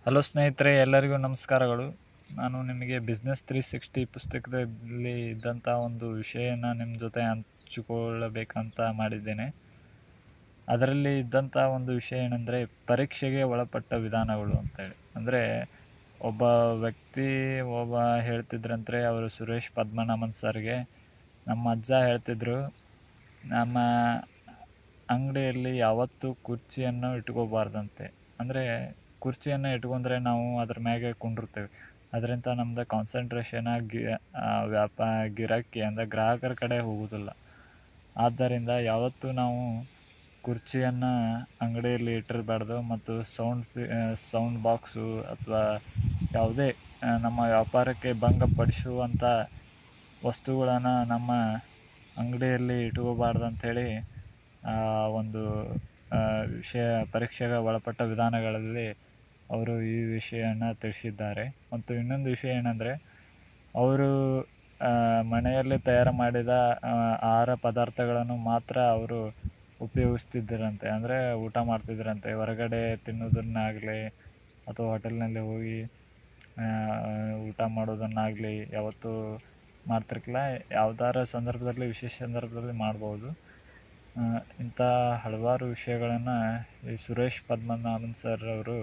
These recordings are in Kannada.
ಹಲೋ ಸ್ನೇಹಿತರೆ, ಎಲ್ಲರಿಗೂ ನಮಸ್ಕಾರಗಳು. ನಾನು ನಿಮಗೆ ಬಿಸ್ನೆಸ್ 360 ಪುಸ್ತಕದಲ್ಲಿ ಇದ್ದಂಥ ಒಂದು ವಿಷಯನ ನಿಮ್ಮ ಜೊತೆ ಹಂಚಿಕೊಳ್ಳಬೇಕಂತ ಮಾಡಿದ್ದೇನೆ. ಅದರಲ್ಲಿ ಇದ್ದಂಥ ಒಂದು ವಿಷಯ ಏನಂದರೆ ಪರೀಕ್ಷೆಗೆ ಒಳಪಟ್ಟ ವಿಧಾನಗಳು ಅಂತೇಳಿ. ಅಂದರೆ ಒಬ್ಬ ವ್ಯಕ್ತಿ ಹೇಳ್ತಿದ್ರಂದರೆ ಅವರು ಸುರೇಶ್ ಪದ್ಮನಾಭನ್ ಸರ್ಗೆ ನಮ್ಮ ಅಜ್ಜ ಹೇಳ್ತಿದ್ರು, ನಮ್ಮ ಅಂಗಡಿಯಲ್ಲಿ ಯಾವತ್ತೂ ಕುರ್ಚಿಯನ್ನು ಇಟ್ಕೋಬಾರ್ದಂತೆ. ಅಂದರೆ ಕುರ್ಚಿಯನ್ನು ಇಟ್ಕೊಂಡ್ರೆ ನಾವು ಅದ್ರ ಮ್ಯಾಗೆ ಕುಂಡಿರ್ತೇವೆ. ಅದರಿಂದ ನಮ್ಮದು ಕಾನ್ಸಂಟ್ರೇಷನ್ ಗಿರಾಕಿ ಅಂದರೆ ಗ್ರಾಹಕರ ಕಡೆ ಹೋಗೋದಿಲ್ಲ. ಆದ್ದರಿಂದ ಯಾವತ್ತೂ ನಾವು ಕುರ್ಚಿಯನ್ನು ಅಂಗಡಿಯಲ್ಲಿ ಇಟ್ಟಿರಬಾರ್ದು. ಮತ್ತು ಸೌಂಡ್ ಬಾಕ್ಸು ಅಥವಾ ಯಾವುದೇ ನಮ್ಮ ವ್ಯಾಪಾರಕ್ಕೆ ಭಂಗಪಡಿಸುವಂಥ ವಸ್ತುಗಳನ್ನು ನಮ್ಮ ಅಂಗಡಿಯಲ್ಲಿ ಇಟ್ಕೋಬಾರ್ದು ಅಂಥೇಳಿ ಒಂದು ಪರೀಕ್ಷೆಗೆ ಒಳಪಟ್ಟ ವಿಧಾನಗಳಲ್ಲಿ ಅವರು ಈ ವಿಷಯನ ತಿಳಿಸಿದ್ದಾರೆ. ಮತ್ತು ಇನ್ನೊಂದು ವಿಷಯ ಏನಂದರೆ, ಅವರು ಮನೆಯಲ್ಲಿ ತಯಾರು ಮಾಡಿದ ಆಹಾರ ಪದಾರ್ಥಗಳನ್ನು ಮಾತ್ರ ಅವರು ಉಪಯೋಗಿಸ್ತಿದ್ದರಂತೆ. ಅಂದರೆ ಊಟ ಮಾಡ್ತಿದ್ದರಂತೆ. ಹೊರಗಡೆ ತಿನ್ನೋದನ್ನಾಗಲಿ ಅಥವಾ ಹೋಟೆಲ್ನಲ್ಲಿ ಹೋಗಿ ಊಟ ಮಾಡೋದನ್ನಾಗಲಿ ಯಾವತ್ತೂ ಮಾಡ್ತಿರ್ಕಿಲ್ಲ. ಯಾವ್ದಾರ ಸಂದರ್ಭದಲ್ಲಿ, ವಿಶೇಷ ಸಂದರ್ಭದಲ್ಲಿ ಮಾಡ್ಬೋದು. ಇಂಥ ಹಲವಾರು ವಿಷಯಗಳನ್ನು ಈ ಸುರೇಶ್ ಪದ್ಮನಾಭನ್ ಸರ್ ಅವರು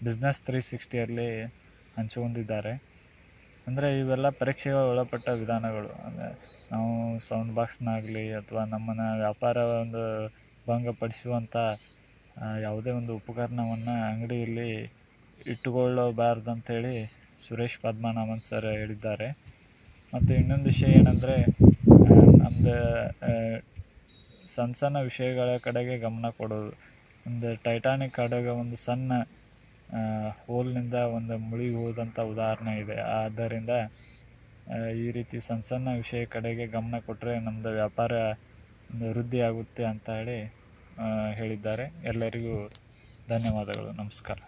ಬಿಸ್ನೆಸ್ 360ಯಲ್ಲಿ ಹಂಚಿಕೊಂಡಿದ್ದಾರೆ. ಅಂದರೆ ಇವೆಲ್ಲ ಪರೀಕ್ಷೆಗೆ ಒಳಪಟ್ಟ ವಿಧಾನಗಳು. ಅಂದರೆ ನಾವು ಸೌಂಡ್ ಬಾಕ್ಸ್ನಾಗಲಿ ಅಥವಾ ನಮ್ಮನ್ನು ವ್ಯಾಪಾರ ಒಂದು ಭಂಗಪಡಿಸುವಂಥ ಯಾವುದೇ ಒಂದು ಉಪಕರಣವನ್ನು ಅಂಗಡಿಯಲ್ಲಿ ಇಟ್ಟುಕೊಳ್ಳಬಾರ್ದಂಥೇಳಿ ಸುರೇಶ್ ಪದ್ಮನಾಭನ್ ಸರ್ ಹೇಳಿದ್ದಾರೆ. ಮತ್ತು ಇನ್ನೊಂದು ವಿಷಯ ಏನಂದರೆ, ನಮ್ಮದು ಸಣ್ಣ ವಿಷಯಗಳ ಕಡೆಗೆ ಗಮನ ಕೊಡೋದು. ಒಂದು ಟೈಟಾನಿಕ್ ಹಡಗು ಒಂದು ಸಣ್ಣ ಹೋಲ್ನಿಂದ ಒಂದು ಮುಳುಗಿ ಹೋದಂಥ ಉದಾಹರಣೆ ಇದೆ. ಆದ್ದರಿಂದ ಈ ರೀತಿ ಸಣ್ಣ ವಿಷಯ ಕಡೆಗೆ ಗಮನ ಕೊಟ್ಟರೆ ನಮ್ಮದು ವ್ಯಾಪಾರ ಒಂದು ವೃದ್ಧಿ ಆಗುತ್ತೆ ಅಂತ ಹೇಳಿದ್ದಾರೆ. ಎಲ್ಲರಿಗೂ ಧನ್ಯವಾದಗಳು. ನಮಸ್ಕಾರ.